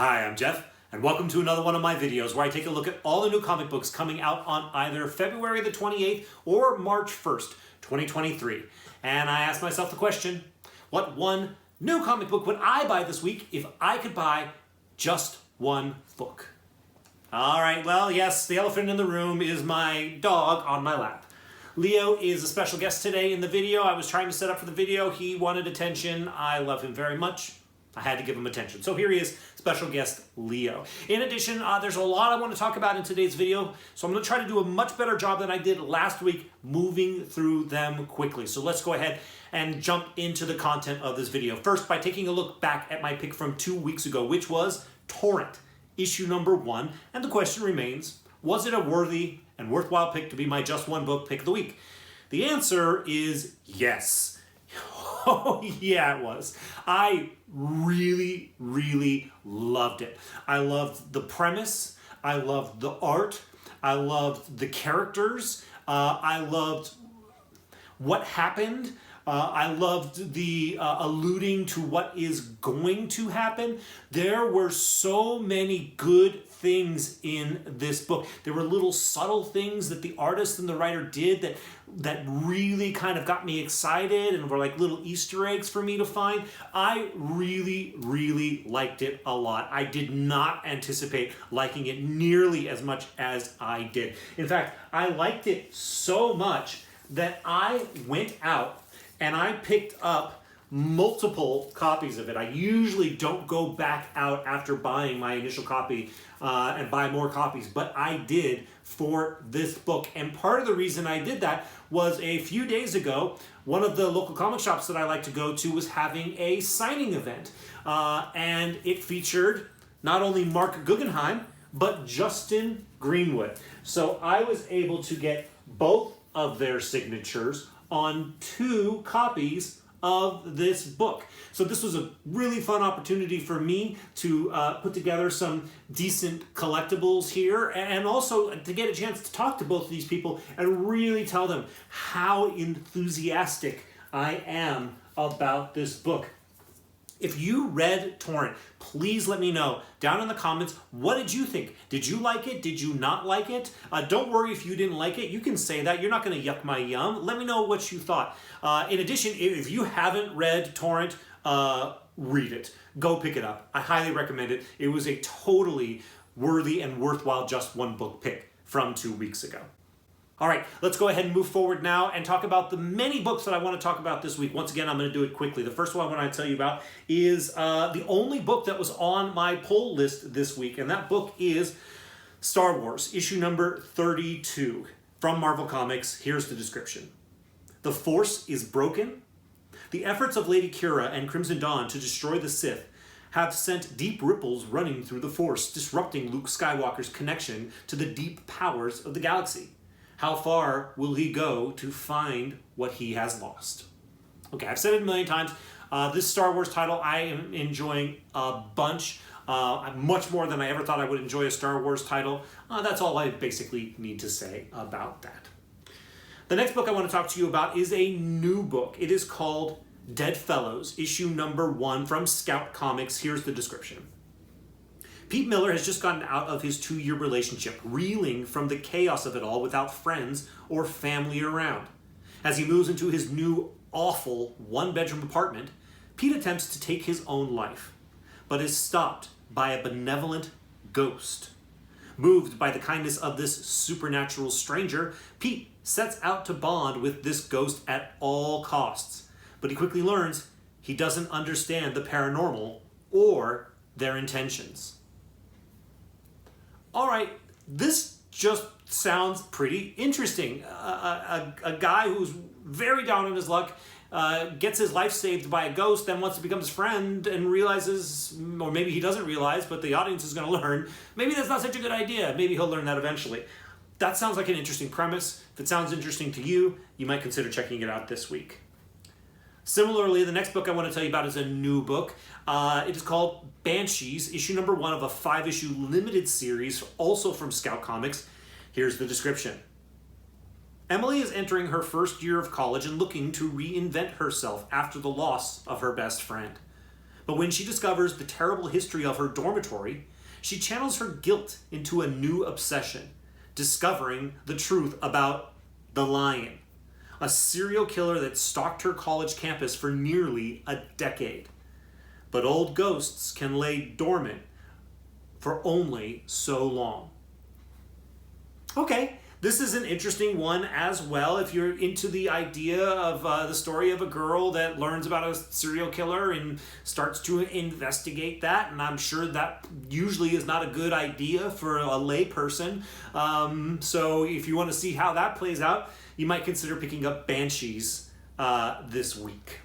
Hi, I'm Jeff, and welcome to another one of my videos where I take a look at all the new comic books coming out on either February the 28th or March 1st, 2023. And I ask myself the question, what one new comic book would I buy this week if I could buy just one book? All right, well, yes, the elephant in the room is my dog on my lap. Leo is a special guest today in the video. I was trying to set up for the video. He wanted attention. I love him very much. I had to give him attention. So here he is, special guest Leo. In addition, there's a lot I want to talk about in today's video, so I'm going to try to do a much better job than I did last week, moving through them quickly. So let's go ahead and jump into the content of this video. First, by taking a look back at my pick from 2 weeks ago, which was Torrent, issue number 1. And the question remains, was it a worthy and worthwhile pick to be my just one book pick of the week? The answer is yes. Oh, yeah, it was. I really, really loved it. I loved the premise. I loved the art. I loved the characters. I loved what happened. I loved the alluding to what is going to happen. There were so many good things in this book. There were little subtle things that the artist and the writer did that really kind of got me excited and were like little Easter eggs for me to find. I really, really liked it a lot. I did not anticipate liking it nearly as much as I did. In fact, I liked it so much that I went out and I picked up multiple copies of it. I usually don't go back out after buying my initial copy and buy more copies, but I did for this book. And part of the reason I did that was a few days ago, one of the local comic shops that I like to go to was having a signing event. And it featured not only Mark Guggenheim, but Justin Greenwood. So I was able to get both of their signatures on 2 copies of this book. So this was a really fun opportunity for me to put together some decent collectibles here, and also to get a chance to talk to both of these people and really tell them how enthusiastic I am about this book. If you read Torrent, please let me know down in the comments, what did you think? Did you like it? Did you not like it? Don't worry if you didn't like it. You can say that. You're not going to yuck my yum. Let me know what you thought. In addition, if you haven't read Torrent, read it. Go pick it up. I highly recommend it. It was a totally worthy and worthwhile just one book pick from 2 weeks ago. All right, let's go ahead and move forward now and talk about the many books that I want to talk about this week. Once again, I'm going to do it quickly. The first one I want to tell you about is the only book that was on my poll list this week, and that book is Star Wars, issue number 32 from Marvel Comics. Here's the description. The Force is broken. The efforts of Lady Kira and Crimson Dawn to destroy the Sith have sent deep ripples running through the Force, disrupting Luke Skywalker's connection to the deep powers of the galaxy. How far will he go to find what he has lost? Okay, I've said it a million times. This Star Wars title I am enjoying a bunch. Much more than I ever thought I would enjoy a Star Wars title. That's all I basically need to say about that. The next book I want to talk to you about is a new book. It is called Dead Fellows, issue number 1 from Scout Comics. Here's the description. Pete Miller has just gotten out of his 2-year relationship, reeling from the chaos of it all without friends or family around. As he moves into his new, awful, 1-bedroom apartment, Pete attempts to take his own life, but is stopped by a benevolent ghost. Moved by the kindness of this supernatural stranger, Pete sets out to bond with this ghost at all costs, but he quickly learns he doesn't understand the paranormal or their intentions. All right, this just sounds pretty interesting. A guy who's very down on his luck gets his life saved by a ghost, then wants to become his friend and realizes, or maybe he doesn't realize, but the audience is going to learn, maybe that's not such a good idea. Maybe he'll learn that eventually. That sounds like an interesting premise. If it sounds interesting to you, you might consider checking it out this week. Similarly, the next book I want to tell you about is a new book. It is called Banshees, issue number 1 of a 5-issue limited series, also from Scout Comics. Here's the description. Emily is entering her first year of college and looking to reinvent herself after the loss of her best friend. But when she discovers the terrible history of her dormitory, she channels her guilt into a new obsession, discovering the truth about the Lion, a serial killer that stalked her college campus for nearly a decade. But old ghosts can lay dormant for only so long. Okay, this is an interesting one as well. If you're into the idea of the story of a girl that learns about a serial killer and starts to investigate that, and I'm sure that usually is not a good idea for a lay person. So if you want to see how that plays out, you might consider picking up Banshees this week.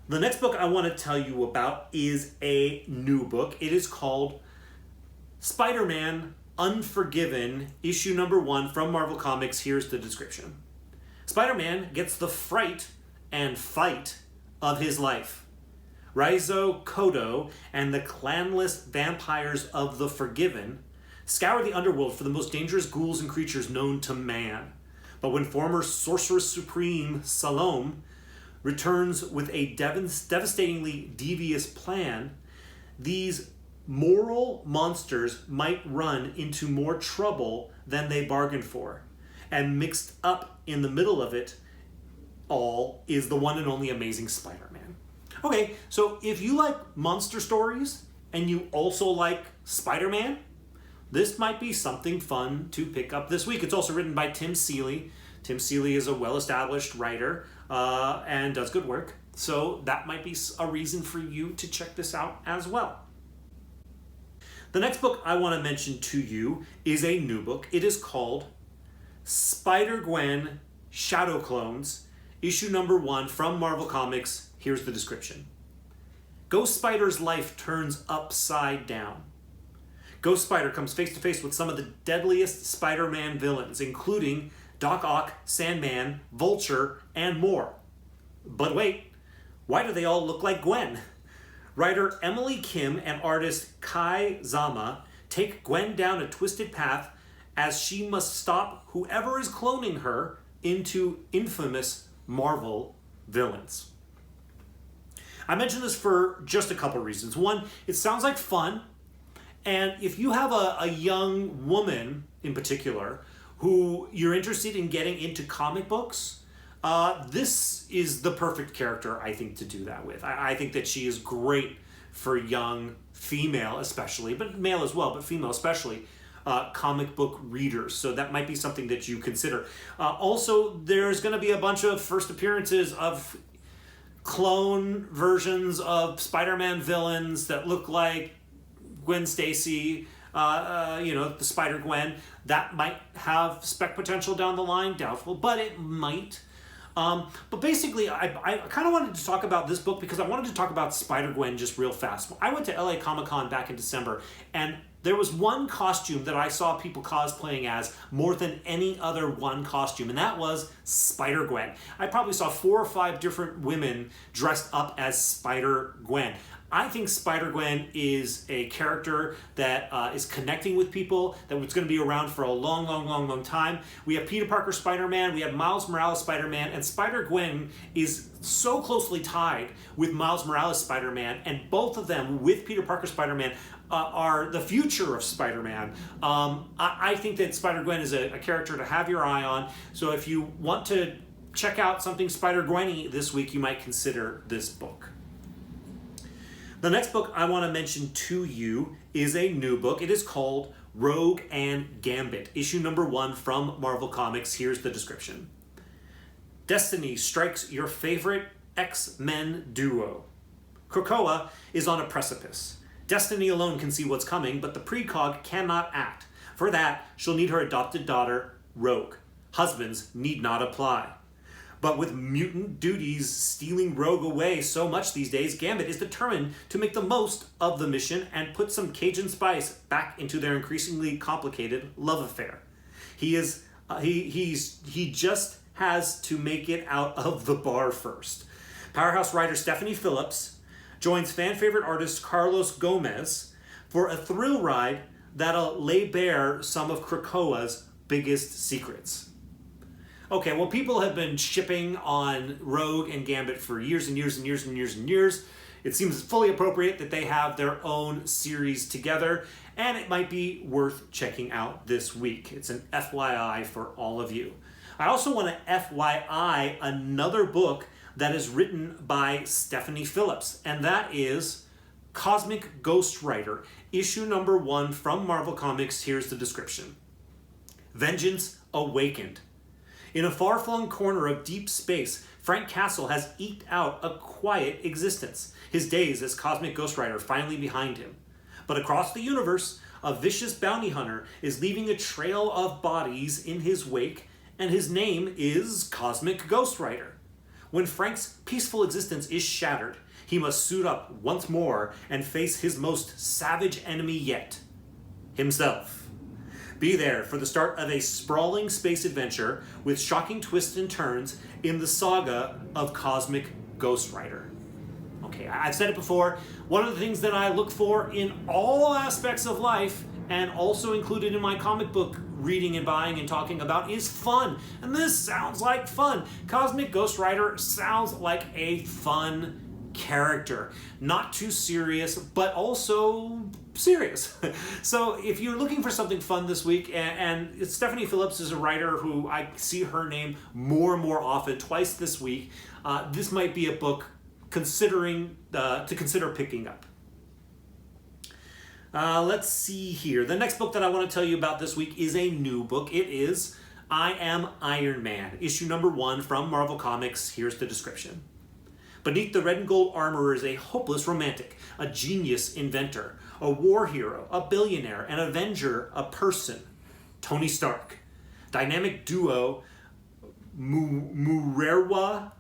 The next book I want to tell you about is a new book. It is called Spider-Man Unforgiven, issue number 1 from Marvel Comics. Here's the description. Spider-Man gets the fright and fight of his life. Raizo Kodo and the clanless vampires of the Forgiven scour the underworld for the most dangerous ghouls and creatures known to man. But when former Sorceress Supreme Salome returns with a devastatingly devious plan, these moral monsters might run into more trouble than they bargained for. And mixed up in the middle of it all is the one and only Amazing Spider-Man. Okay, so if you like monster stories and you also like Spider-Man, this might be something fun to pick up this week. It's also written by Tim Seeley. Tim Seeley is a well-established writer and does good work. So that might be a reason for you to check this out as well. The next book I want to mention to you is a new book. It is called Spider-Gwen Shadow Clones, issue number 1 from Marvel Comics. Here's the description. Ghost Spider's life turns upside down. Ghost Spider comes face to face with some of the deadliest Spider-Man villains, including Doc Ock, Sandman, Vulture, and more. But wait, why do they all look like Gwen? Writer Emily Kim and artist Kai Zama take Gwen down a twisted path as she must stop whoever is cloning her into infamous Marvel villains. I mention this for just a couple reasons. One, it sounds like fun. And if you have a young woman in particular who you're interested in getting into comic books, this is the perfect character, I think, to do that with. I think that she is great for young female especially, but male as well, but female especially, comic book readers. So that might be something that you consider. Also, there's going to be a bunch of first appearances of clone versions of Spider-Man villains that look like Gwen Stacy, the Spider-Gwen. That might have spec potential down the line, doubtful, but it might. But basically, I kind of wanted to talk about this book because I wanted to talk about Spider-Gwen just real fast. I went to LA Comic-Con back in December, and there was one costume that I saw people cosplaying as more than any other one costume, and that was Spider-Gwen. I probably saw 4 or 5 different women dressed up as Spider-Gwen. I think Spider-Gwen is a character that is connecting with people, that it's going to be around for a long time. We have Peter Parker Spider-Man, we have Miles Morales Spider-Man, and Spider-Gwen is so closely tied with Miles Morales Spider-Man, and both of them, with Peter Parker Spider-Man, are the future of Spider-Man. I think that Spider-Gwen is a character to have your eye on, so if you want to check out something Spider-Gwen-y this week, you might consider this book. The next book I want to mention to you is a new book. It is called Rogue and Gambit, issue number 1 from Marvel Comics. Here's the description. Destiny strikes your favorite X-Men duo. Krakoa is on a precipice. Destiny alone can see what's coming, but the precog cannot act. For that, she'll need her adopted daughter, Rogue. Husbands need not apply. But with mutant duties stealing Rogue away so much these days, Gambit is determined to make the most of the mission and put some Cajun spice back into their increasingly complicated love affair. He just has to make it out of the bar first. Powerhouse writer Stephanie Phillips joins fan favorite artist Carlos Gomez for a thrill ride that'll lay bare some of Krakoa's biggest secrets. Okay, well, people have been shipping on Rogue and Gambit for years and years and years and years and years. it seems fully appropriate that they have their own series together, and it might be worth checking out this week. It's an FYI for all of you. I also want to FYI another book that is written by Stephanie Phillips, and that is Cosmic Ghostwriter, issue number 1 from Marvel Comics. Here's the description. Vengeance awakened. In a far-flung corner of deep space, Frank Castle has eked out a quiet existence, his days as Cosmic Ghostwriter finally behind him. But across the universe, a vicious bounty hunter is leaving a trail of bodies in his wake, and his name is Cosmic Ghostwriter. When Frank's peaceful existence is shattered, he must suit up once more and face his most savage enemy yet, himself. Be there for the start of a sprawling space adventure with shocking twists and turns in the saga of Cosmic Ghostwriter. Okay, I've said it before, one of the things that I look for in all aspects of life, and also included in my comic book reading and buying and talking about, is fun. And this sounds like fun. Cosmic Ghostwriter sounds like a fun character. Not too serious, but also serious. So if you're looking for something fun this week, and Stephanie Phillips is a writer who I see her name more and more often, twice this week, this might be a book to consider picking up. Let's see here. The next book that I want to tell you about this week is a new book. It is I Am Iron Man, issue number 1 from Marvel Comics. Here's the description. Beneath the red and gold armor is a hopeless romantic, a genius inventor, a war hero, a billionaire, an avenger, a person, Tony Stark. Dynamic duo Murewa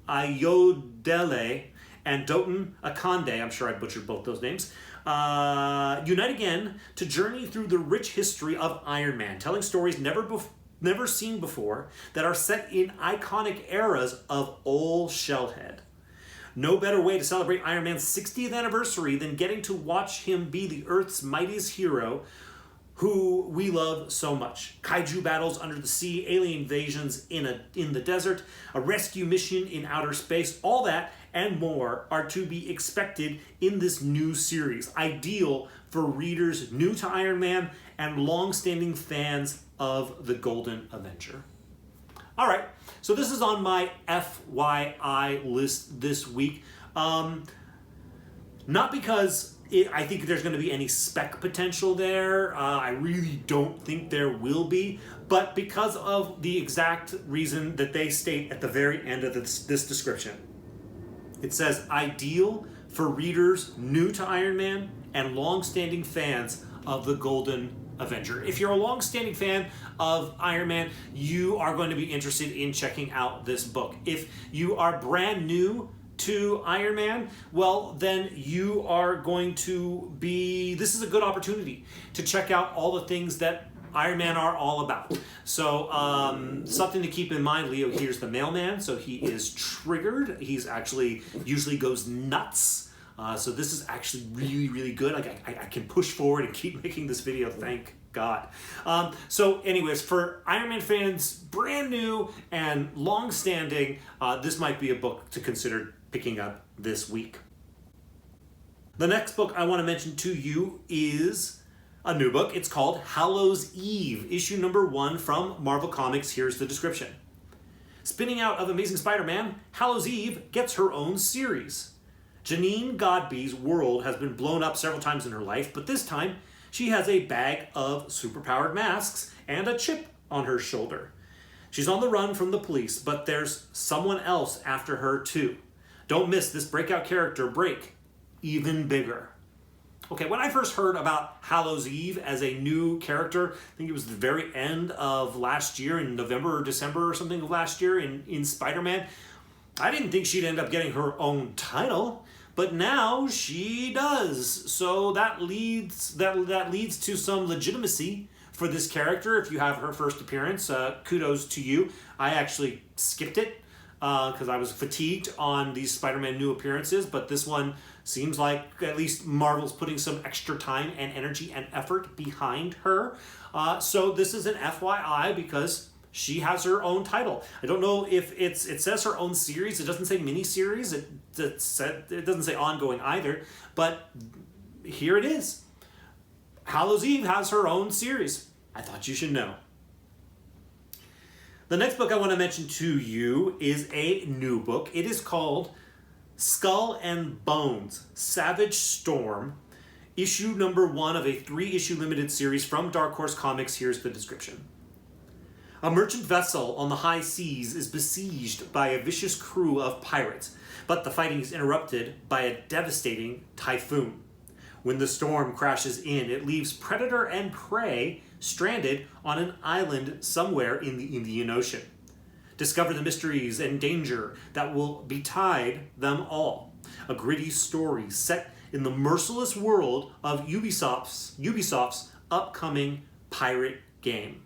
Ayodele and Dotun Akande, I'm sure I butchered both those names, unite again to journey through the rich history of Iron Man, telling stories never seen before that are set in iconic eras of old Shellhead. No better way to celebrate Iron Man's 60th anniversary than getting to watch him be the Earth's mightiest hero who we love so much. Kaiju battles under the sea, alien invasions in the desert, a rescue mission in outer space, all that and more are to be expected in this new series, ideal for readers new to Iron Man and long-standing fans of the Golden Avenger. All right, so this is on my FYI list this week. Not because I think there's going to be any spec potential there. I really don't think there will be, but because of the exact reason that they state at the very end of this description. It says, ideal for readers new to Iron Man and long-standing fans of the Golden Avenger. If you're a long-standing fan of Iron Man, you are going to be interested in checking out this book. If you are brand new to Iron Man, well, then you are going to be, this is a good opportunity to check out all the things that Iron Man are all about. So something to keep in mind, Leo here's the mailman, so he is triggered. He's actually usually goes nuts. So this is actually really, really good. Like I can push forward and keep making this video, thank God. So anyways, for Iron Man fans, brand new and long-standing, this might be a book to consider picking up this week. The next book I want to mention to you is a new book. It's called Hallows' Eve, issue number 1 from Marvel Comics. Here's the description. Spinning out of Amazing Spider-Man, Hallows' Eve gets her own series. Janine Godby's world has been blown up several times in her life, but this time she has a bag of superpowered masks and a chip on her shoulder. She's on the run from the police, but there's someone else after her too. Don't miss this breakout character break even bigger. Okay, when I first heard about Hallows' Eve as a new character, I think it was the very end of last year, in November or December or something of last year in Spider-Man, I didn't think she'd end up getting her own title. But now she does. So that leads to some legitimacy for this character. If you have her first appearance, kudos to you. I actually skipped it because I was fatigued on these Spider-Man new appearances, but this one seems like at least Marvel's putting some extra time and energy and effort behind her. So this is an FYI because She has her own title. I don't know if it says her own series. It doesn't say mini-series. It doesn't say ongoing either. But here it is. Hallows Eve has her own series. I thought you should know. The next book I want to mention to you is a new book. It is called Skull and Bones, Savage Storm, issue number 1 of a 3-issue limited series from Dark Horse Comics. Here's the description. A merchant vessel on the high seas is besieged by a vicious crew of pirates, but the fighting is interrupted by a devastating typhoon. When the storm crashes in, it leaves predator and prey stranded on an island somewhere in the Indian Ocean. Discover the mysteries and danger that will betide them all. A gritty story set in the merciless world of Ubisoft's upcoming pirate game,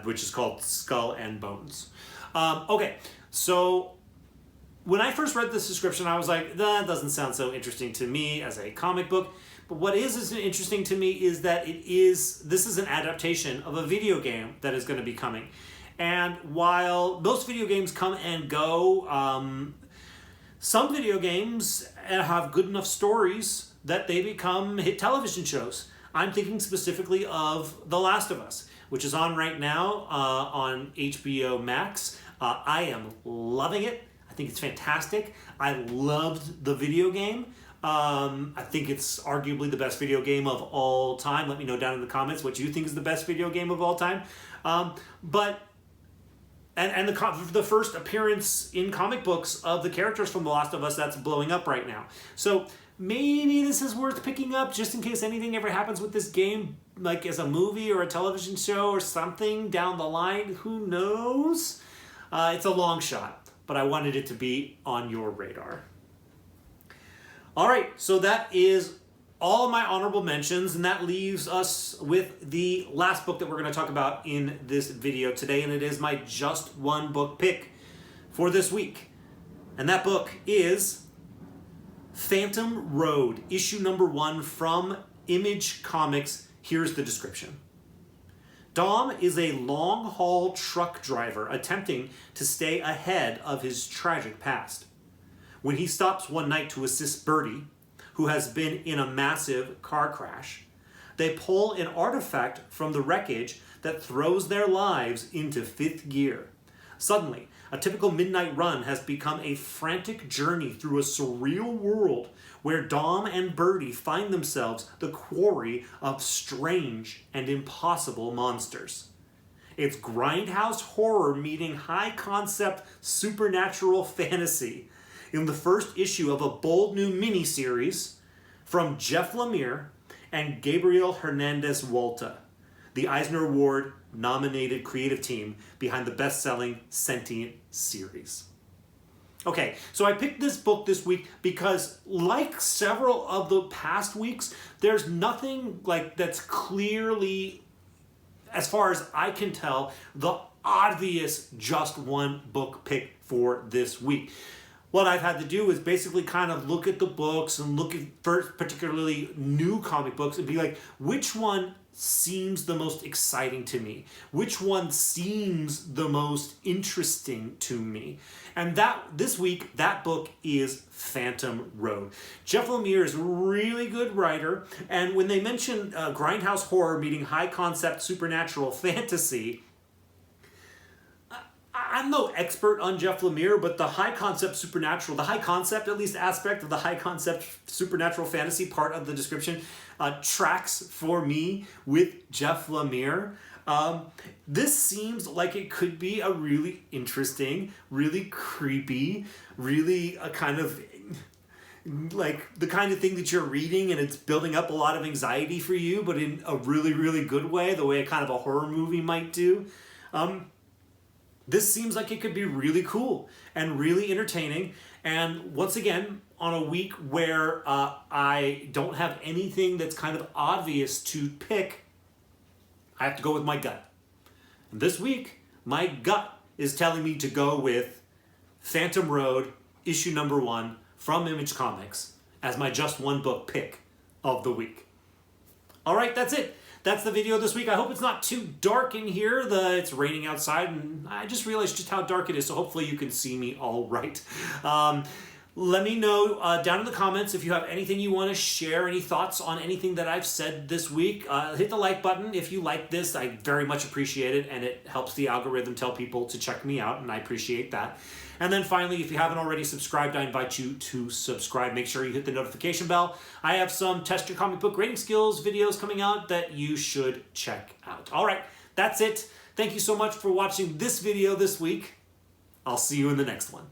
which is called Skull and Bones. Okay, so when I first read this description, I was like, that doesn't sound so interesting to me as a comic book. But what is interesting to me is that this is an adaptation of a video game that is going to be coming. And while most video games come and go, some video games have good enough stories that they become hit television shows. I'm thinking specifically of The Last of Us, which is on right now on HBO Max. I am loving it. I think it's fantastic. I loved the video game. I think it's arguably the best video game of all time. Let me know down in the comments what you think is the best video game of all time. And the first appearance in comic books of the characters from The Last of Us that's blowing up right now. So maybe this is worth picking up just in case anything ever happens with this game, like as a movie or a television show or something down the line. Who knows? It's a long shot, but I wanted it to be on your radar. All right, so that is all of my honorable mentions, and that leaves us with the last book that we're going to talk about in this video today, and it is my just one book pick for this week. And that book is Phantom Road, issue number 1 from Image Comics. Here's the description. Dom is a long-haul truck driver attempting to stay ahead of his tragic past. When he stops one night to assist Bertie, who has been in a massive car crash, they pull an artifact from the wreckage that throws their lives into 5th gear. Suddenly, a typical midnight run has become a frantic journey through a surreal world where Dom and Bertie find themselves the quarry of strange and impossible monsters. It's grindhouse horror meeting high-concept supernatural fantasy in the first issue of a bold new miniseries from Jeff Lemire and Gabriel Hernandez Walta, the Eisner Award nominated creative team behind the best-selling Sentient series. Okay, so I picked this book this week because, like several of the past weeks, there's nothing like that's clearly, as far as I can tell, the obvious just one book pick for this week. What I've had to do is basically kind of look at the books and look at first, particularly new comic books, and be like, which one seems the most exciting to me? Which one seems the most interesting to me? And this week, that book is Phantom Road. Jeff Lemire is a really good writer, and when they mention grindhouse horror meeting high-concept supernatural fantasy, I'm no expert on Jeff Lemire, but the high-concept supernatural, the high-concept, at least, aspect of the high-concept supernatural fantasy part of the description tracks for me with Jeff Lemire. This seems like it could be a really interesting, really creepy, really kind of like the kind of thing that you're reading and it's building up a lot of anxiety for you, but in a really, really good way, the way a kind of a horror movie might do. This seems like it could be really cool and really entertaining. And once again, on a week where I don't have anything that's kind of obvious to pick, I have to go with my gut. And this week, my gut is telling me to go with Phantom Road, issue number 1 from Image Comics as my just one book pick of the week. All right, that's it. That's the video this week. I hope it's not too dark in here. It's raining outside, and I just realized just how dark it is, so hopefully you can see me all right. Let me know down in the comments if you have anything you want to share, any thoughts on anything that I've said this week. Hit the like button if you like this. I very much appreciate it, and it helps the algorithm tell people to check me out, and I appreciate that. And then finally, if you haven't already subscribed, I invite you to subscribe. Make sure you hit the notification bell. I have some Test Your Comic Book Grading Skills videos coming out that you should check out. All right, that's it. Thank you so much for watching this video this week. I'll see you in the next one.